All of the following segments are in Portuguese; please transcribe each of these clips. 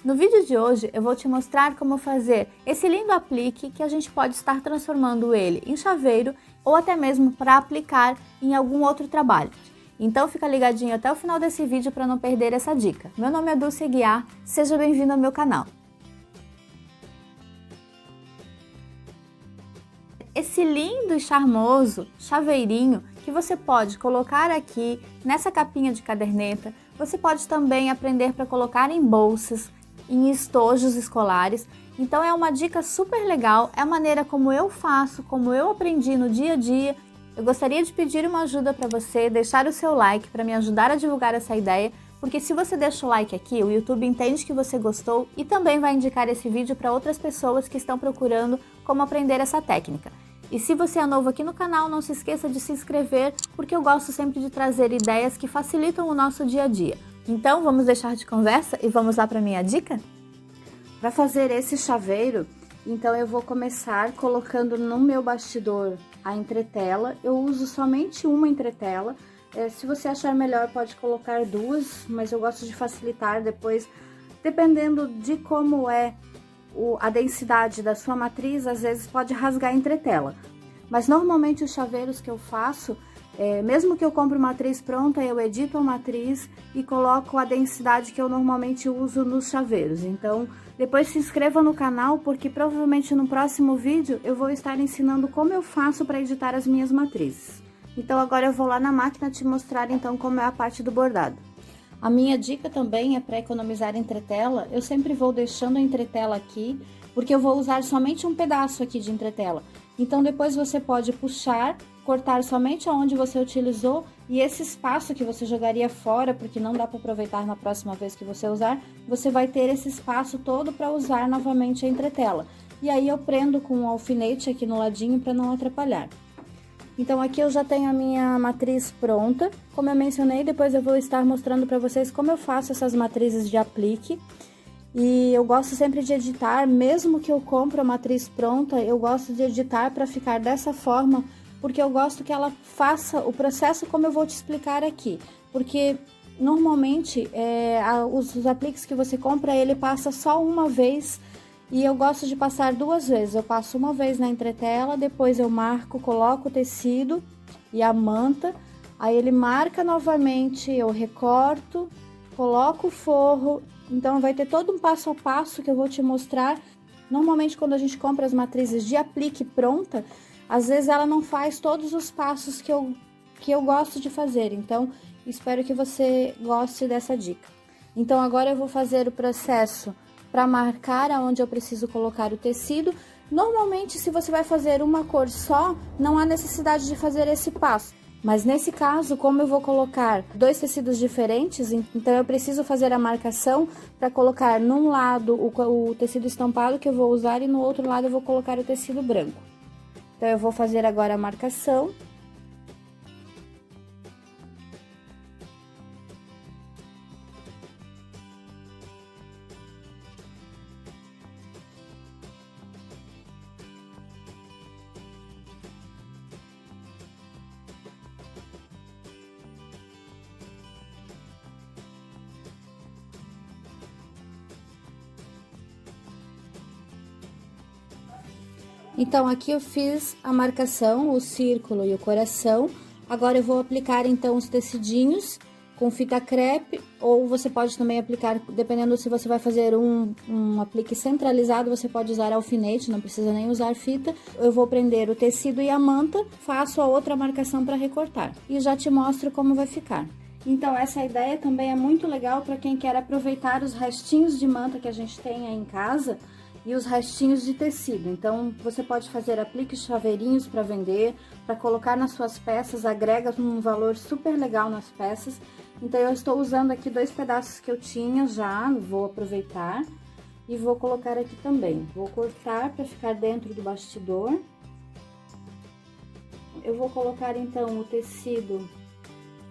No vídeo de hoje eu vou te mostrar como fazer esse lindo aplique que a gente pode estar transformando ele em chaveiro ou até mesmo para aplicar em algum outro trabalho. Então fica ligadinho até o final desse vídeo para não perder essa dica. Meu nome é Dulce Aguiar, seja bem-vindo ao meu canal. Esse lindo e charmoso chaveirinho que você pode colocar aqui nessa capinha de caderneta, você pode também aprender para colocar em bolsas, em estojos escolares. Então é uma dica super legal, é a maneira como eu faço, como eu aprendi no dia a dia. Eu gostaria de pedir uma ajuda para você, deixar o seu like para me ajudar a divulgar essa ideia, porque se você deixa o like aqui, o YouTube entende que você gostou e também vai indicar esse vídeo para outras pessoas que estão procurando como aprender essa técnica. E se você é novo aqui no canal, não se esqueça de se inscrever, porque eu gosto sempre de trazer ideias que facilitam o nosso dia a dia. Então, vamos deixar de conversa e vamos lá para a minha dica? Para fazer esse chaveiro, então eu vou começar colocando no meu bastidor a entretela. Eu uso somente uma entretela. Se você achar melhor, pode colocar duas, mas eu gosto de facilitar depois, dependendo de como é a densidade da sua matriz, às vezes pode rasgar a entretela. Mas normalmente os chaveiros que eu faço, mesmo que eu compre matriz pronta, eu edito a matriz e coloco a densidade que eu normalmente uso nos chaveiros. Então, depois se inscreva no canal, porque provavelmente no próximo vídeo eu vou estar ensinando como eu faço para editar as minhas matrizes. Então agora eu vou lá na máquina te mostrar então como é a parte do bordado. A minha dica também é para economizar entretela, eu sempre vou deixando a entretela aqui, porque eu vou usar somente um pedaço aqui de entretela. Então depois você pode puxar, cortar somente aonde você utilizou, e esse espaço que você jogaria fora, porque não dá para aproveitar na próxima vez que você usar, você vai ter esse espaço todo para usar novamente a entretela. E aí eu prendo com um alfinete aqui no ladinho para não atrapalhar. Então aqui eu já tenho a minha matriz pronta. Como eu mencionei, depois eu vou estar mostrando para vocês como eu faço essas matrizes de aplique. E eu gosto sempre de editar, mesmo que eu compre a matriz pronta, eu gosto de editar para ficar dessa forma, porque eu gosto que ela faça o processo como eu vou te explicar aqui. Porque normalmente os apliques que você compra, ele passa só uma vez. E eu gosto de passar duas vezes, eu passo uma vez na entretela, depois eu marco, coloco o tecido e a manta, aí ele marca novamente, eu recorto, coloco o forro, então vai ter todo um passo a passo que eu vou te mostrar. Normalmente quando a gente compra as matrizes de aplique pronta, às vezes ela não faz todos os passos que eu gosto de fazer, então espero que você goste dessa dica. Então agora eu vou fazer o processo para marcar aonde eu preciso colocar o tecido. Normalmente, se você vai fazer uma cor só, não há necessidade de fazer esse passo. Mas nesse caso, como eu vou colocar dois tecidos diferentes, então eu preciso fazer a marcação para colocar num lado o tecido estampado que eu vou usar e no outro lado eu vou colocar o tecido branco. Então eu vou fazer agora a marcação. Então aqui eu fiz a marcação, o círculo e o coração. Agora eu vou aplicar então os tecidinhos com fita crepe, ou você pode também aplicar, dependendo se você vai fazer um aplique centralizado, você pode usar alfinete, não precisa nem usar fita. Eu vou prender o tecido e a manta, faço a outra marcação para recortar e já te mostro como vai ficar. Então essa ideia também é muito legal para quem quer aproveitar os restinhos de manta que a gente tem aí em casa e os restinhos de tecido. Então você pode fazer apliques chaveirinhos para vender, para colocar nas suas peças, agrega um valor super legal nas peças. Então eu estou usando aqui dois pedaços que eu tinha já, vou aproveitar e vou colocar aqui também. Vou cortar para ficar dentro do bastidor. Eu vou colocar então o tecido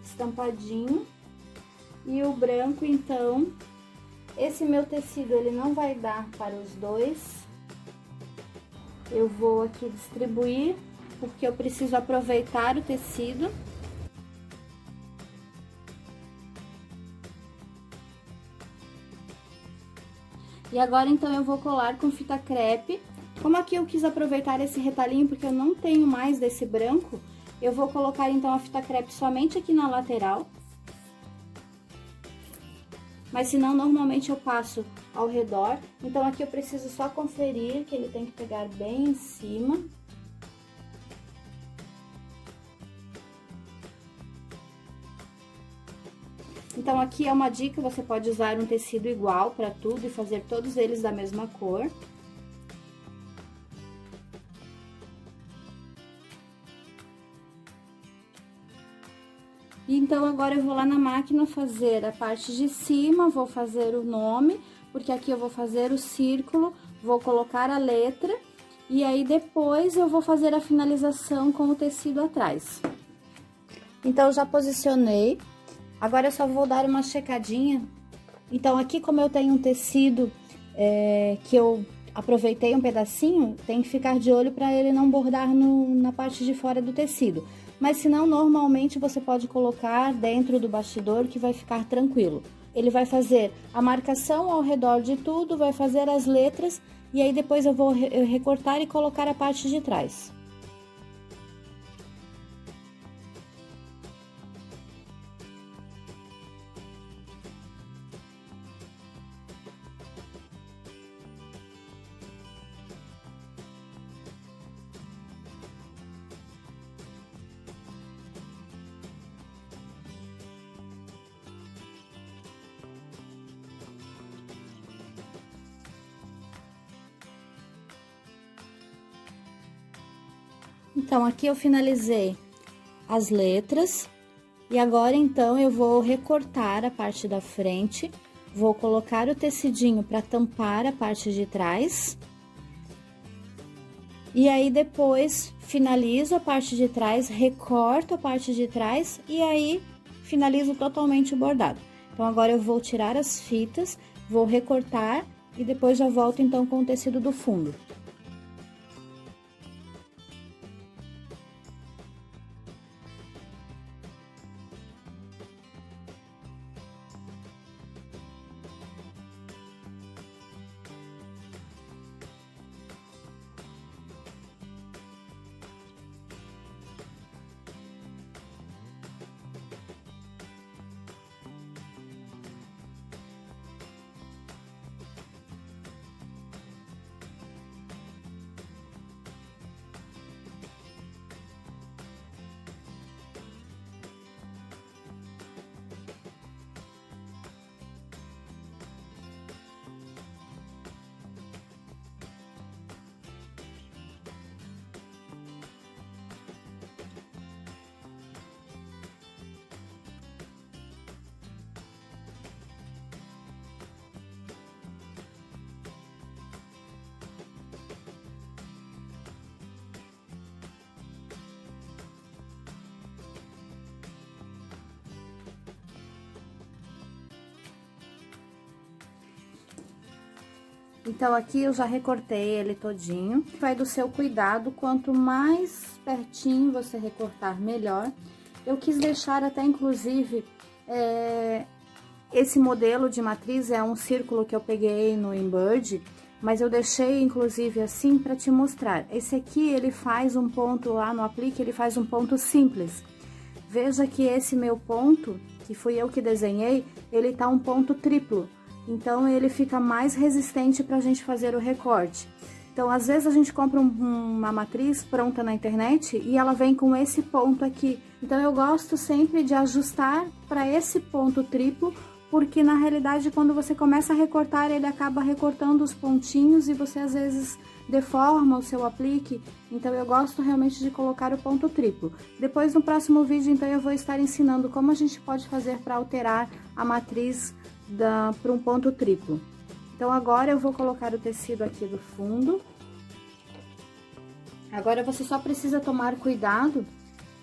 estampadinho e o branco. Então esse meu tecido ele não vai dar para os dois, eu vou aqui distribuir, porque eu preciso aproveitar o tecido. E agora, então, eu vou colar com fita crepe. Como aqui eu quis aproveitar esse retalhinho, porque eu não tenho mais desse branco, eu vou colocar, então, a fita crepe somente aqui na lateral. Mas se não, normalmente eu passo ao redor. Então, aqui eu preciso só conferir que ele tem que pegar bem em cima. Então, aqui é uma dica, você pode usar um tecido igual para tudo e fazer todos eles da mesma cor. Então, agora eu vou lá na máquina fazer a parte de cima, vou fazer o nome, porque aqui eu vou fazer o círculo, vou colocar a letra, e aí depois eu vou fazer a finalização com o tecido atrás. Então, eu já posicionei, agora eu só vou dar uma checadinha. Então, aqui como eu tenho um tecido que eu aproveitei um pedacinho, tem que ficar de olho para ele não bordar na parte de fora do tecido. Mas se não, normalmente você pode colocar dentro do bastidor que vai ficar tranquilo. Ele vai fazer a marcação ao redor de tudo, vai fazer as letras e aí depois eu vou recortar e colocar a parte de trás. Então, aqui eu finalizei as letras e agora, então, eu vou recortar a parte da frente, vou colocar o tecidinho para tampar a parte de trás. E aí, depois, finalizo a parte de trás, recorto a parte de trás e aí, finalizo totalmente o bordado. Então, agora eu vou tirar as fitas, vou recortar e depois já volto, então, com o tecido do fundo. Então, aqui eu já recortei ele todinho. Vai do seu cuidado, quanto mais pertinho você recortar, melhor. Eu quis deixar até, inclusive, esse modelo de matriz é um círculo que eu peguei no Embird, mas eu deixei, inclusive, assim para te mostrar. Esse aqui, ele faz um ponto lá no aplique, ele faz um ponto simples. Veja que esse meu ponto, que fui eu que desenhei, ele tá um ponto triplo. Então, ele fica mais resistente para a gente fazer o recorte. Então, às vezes a gente compra uma matriz pronta na internet e ela vem com esse ponto aqui. Então, eu gosto sempre de ajustar para esse ponto triplo, porque na realidade, quando você começa a recortar, ele acaba recortando os pontinhos e você às vezes deforma o seu aplique. Então, eu gosto realmente de colocar o ponto triplo. Depois, no próximo vídeo, então, eu vou estar ensinando como a gente pode fazer para alterar a matriz para um ponto triplo. Então, agora eu vou colocar o tecido aqui do fundo. Agora, você só precisa tomar cuidado,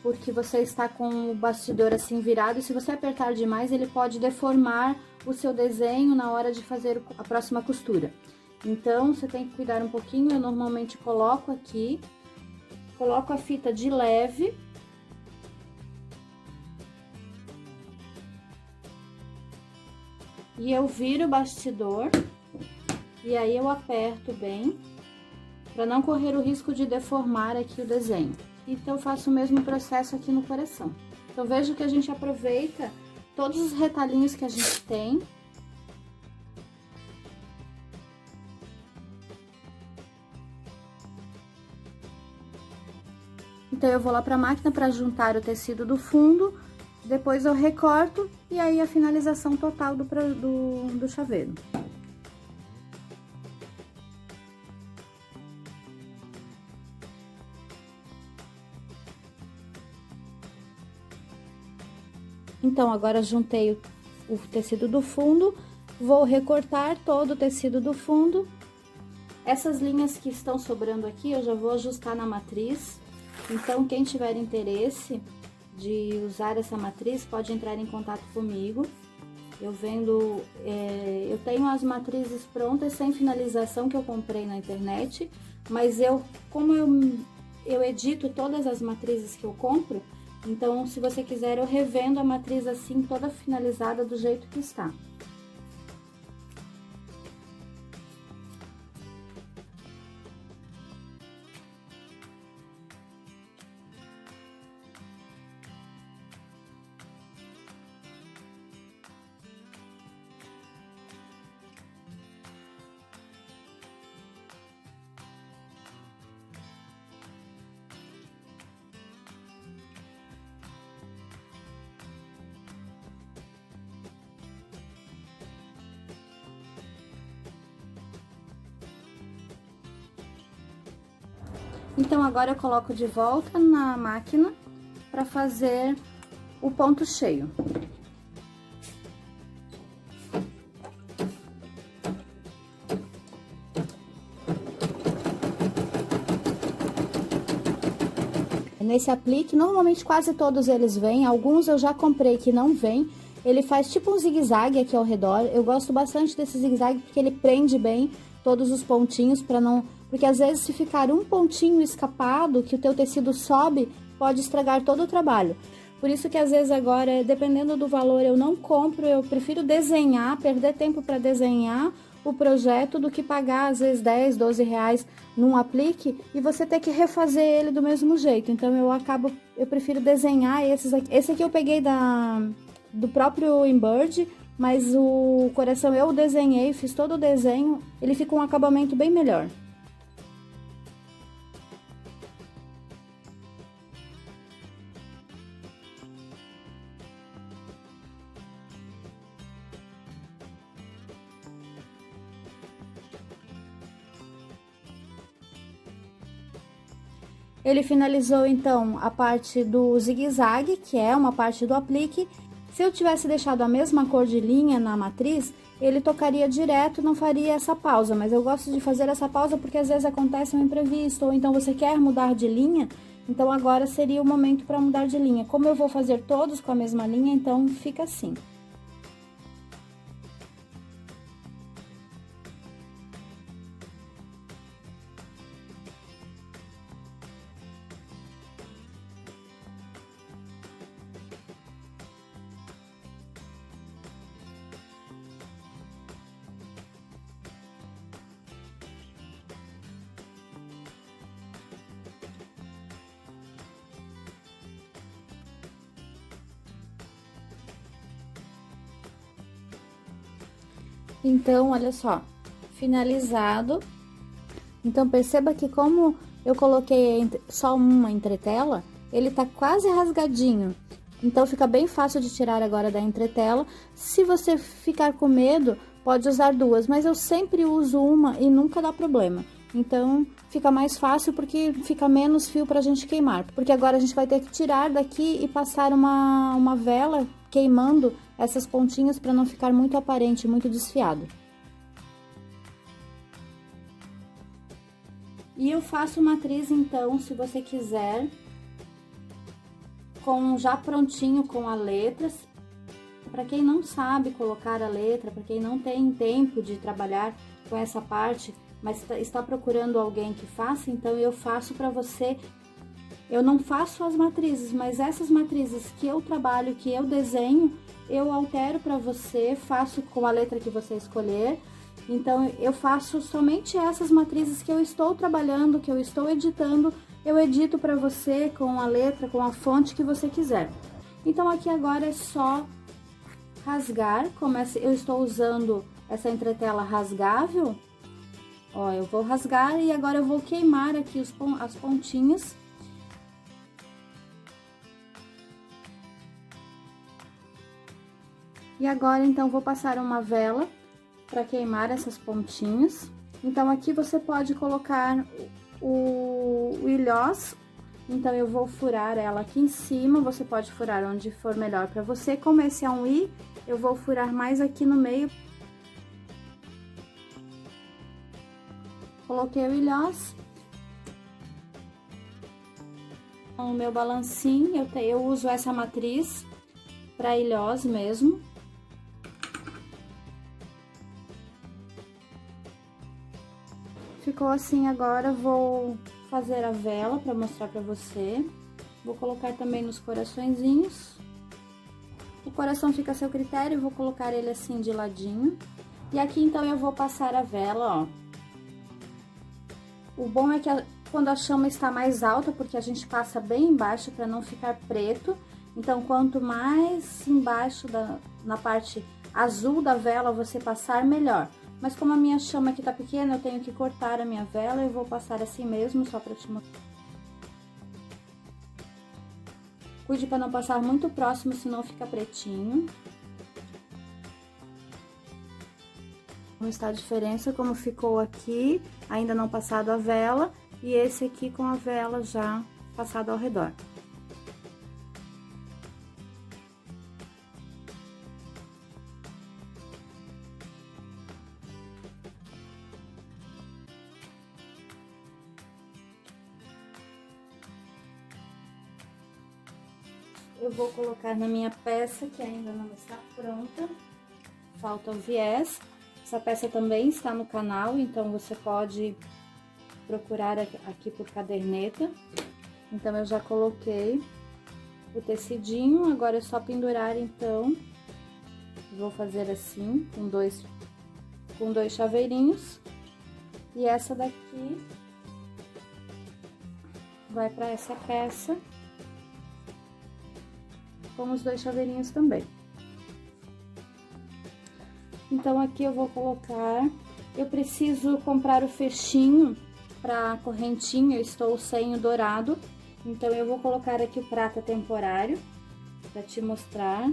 porque você está com o bastidor assim virado, e se você apertar demais, ele pode deformar o seu desenho na hora de fazer a próxima costura. Então, você tem que cuidar um pouquinho. Eu normalmente coloco aqui, coloco a fita de leve. E eu viro o bastidor E aí eu aperto bem, para não correr o risco de deformar aqui o desenho. Então eu faço o mesmo processo aqui no coração. Então vejo que a gente aproveita todos os retalhinhos que a gente tem. Então eu vou lá para a máquina para juntar o tecido do fundo, depois eu recorto e aí a finalização total do chaveiro. Então, agora juntei o tecido do fundo, vou recortar todo o tecido do fundo. Essas linhas que estão sobrando aqui, eu já vou ajustar na matriz. Então, quem tiver interesse de usar essa matriz, pode entrar em contato comigo. Eu tenho as matrizes prontas, sem finalização, que eu comprei na internet. Mas como eu edito todas as matrizes que eu compro, então, se você quiser, eu revendo a matriz assim, toda finalizada do jeito que está. Então, agora eu coloco de volta na máquina para fazer o ponto cheio. Nesse aplique, normalmente quase todos eles vêm, alguns eu já comprei que não vêm. Ele faz tipo um zigue-zague aqui ao redor. Eu gosto bastante desse zigue-zague porque ele prende bem todos os pontinhos para não... Porque às vezes se ficar um pontinho escapado, que o teu tecido sobe, pode estragar todo o trabalho. Por isso que às vezes agora, dependendo do valor, eu não compro, eu prefiro desenhar, perder tempo para desenhar o projeto do que pagar às vezes 10, 12 reais num aplique e você ter que refazer ele do mesmo jeito. Então eu prefiro desenhar esses aqui. Esse aqui eu peguei do próprio Embird, mas o coração eu desenhei, fiz todo o desenho, ele fica um acabamento bem melhor. Ele finalizou, então, a parte do zigue-zague, que é uma parte do aplique. Se eu tivesse deixado a mesma cor de linha na matriz, ele tocaria direto, não faria essa pausa. Mas eu gosto de fazer essa pausa porque às vezes acontece um imprevisto, ou então você quer mudar de linha, então agora seria o momento para mudar de linha. Como eu vou fazer todos com a mesma linha, então fica assim. Então, olha só, finalizado. Então, perceba que como eu coloquei só uma entretela, ele tá quase rasgadinho. Então, fica bem fácil de tirar agora da entretela. Se você ficar com medo, pode usar duas, mas eu sempre uso uma e nunca dá problema. Então, fica mais fácil porque fica menos fio pra gente queimar. Porque agora a gente vai ter que tirar daqui e passar uma vela queimando essas pontinhas para não ficar muito aparente, muito desfiado. E eu faço matriz, então, se você quiser, já prontinho com a letra. Para quem não sabe colocar a letra, para quem não tem tempo de trabalhar com essa parte, mas está procurando alguém que faça, então eu faço para você. Eu não faço as matrizes, mas essas matrizes que eu trabalho, que eu desenho, eu altero para você, faço com a letra que você escolher Então, eu faço somente essas matrizes que eu estou trabalhando, que eu estou editando, eu edito para você com a letra, com a fonte que você quiser. Então, aqui agora é só rasgar, como eu estou usando essa entretela rasgável, ó, eu vou rasgar e agora eu vou queimar aqui as pontinhas. E agora, então, vou passar uma vela para queimar essas pontinhas. Então, aqui você pode colocar o ilhós. Então, eu vou furar ela aqui em cima, você pode furar onde for melhor para você. Como esse é um I, eu vou furar mais aqui no meio. Coloquei o ilhós. O meu balancinho, eu uso essa matriz para ilhós mesmo. Ficou assim, agora vou fazer a vela para mostrar para você. Vou colocar também nos coraçõezinhos. O coração fica a seu critério, vou colocar ele assim de ladinho. E aqui então eu vou passar a vela, ó. O bom é que quando a chama está mais alta, porque a gente passa bem embaixo para não ficar preto. Então, quanto mais embaixo, na parte azul da vela você passar, melhor. Mas como a minha chama aqui tá pequena, eu tenho que cortar a minha vela, eu vou passar assim mesmo, só pra te mostrar. Cuide para não passar muito próximo, senão fica pretinho. Como está a diferença, como ficou aqui, ainda não passado a vela, e esse aqui com a vela já passada ao redor. Eu vou colocar na minha peça, que ainda não está pronta, falta o viés. Essa peça também está no canal, então você pode procurar aqui por caderneta. Então, eu já coloquei o tecidinho, agora é só pendurar, então. Vou fazer assim, com dois chaveirinhos. E essa daqui vai para essa peça, com os 2 chaveirinhos também. Então, aqui eu vou colocar... Eu preciso comprar o fechinho para correntinha, eu estou sem o dourado. Então, eu vou colocar aqui o prata temporário, para te mostrar.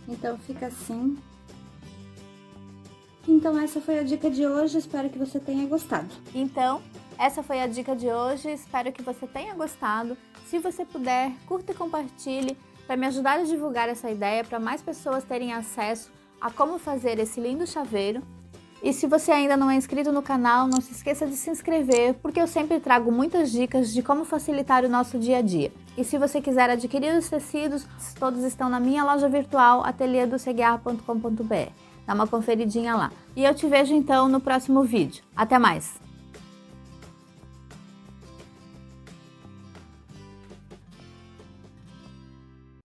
Então, fica assim. Então, essa foi a dica de hoje, espero que você tenha gostado. Então, essa foi a dica de hoje, espero que você tenha gostado. Se você puder, curta e compartilhe para me ajudar a divulgar essa ideia, para mais pessoas terem acesso a como fazer esse lindo chaveiro. E se você ainda não é inscrito no canal, não se esqueça de se inscrever, porque eu sempre trago muitas dicas de como facilitar o nosso dia a dia. E se você quiser adquirir os tecidos, todos estão na minha loja virtual, ateliêdoceguiar.com.br. Dá uma conferidinha lá. E eu te vejo então no próximo vídeo. Até mais!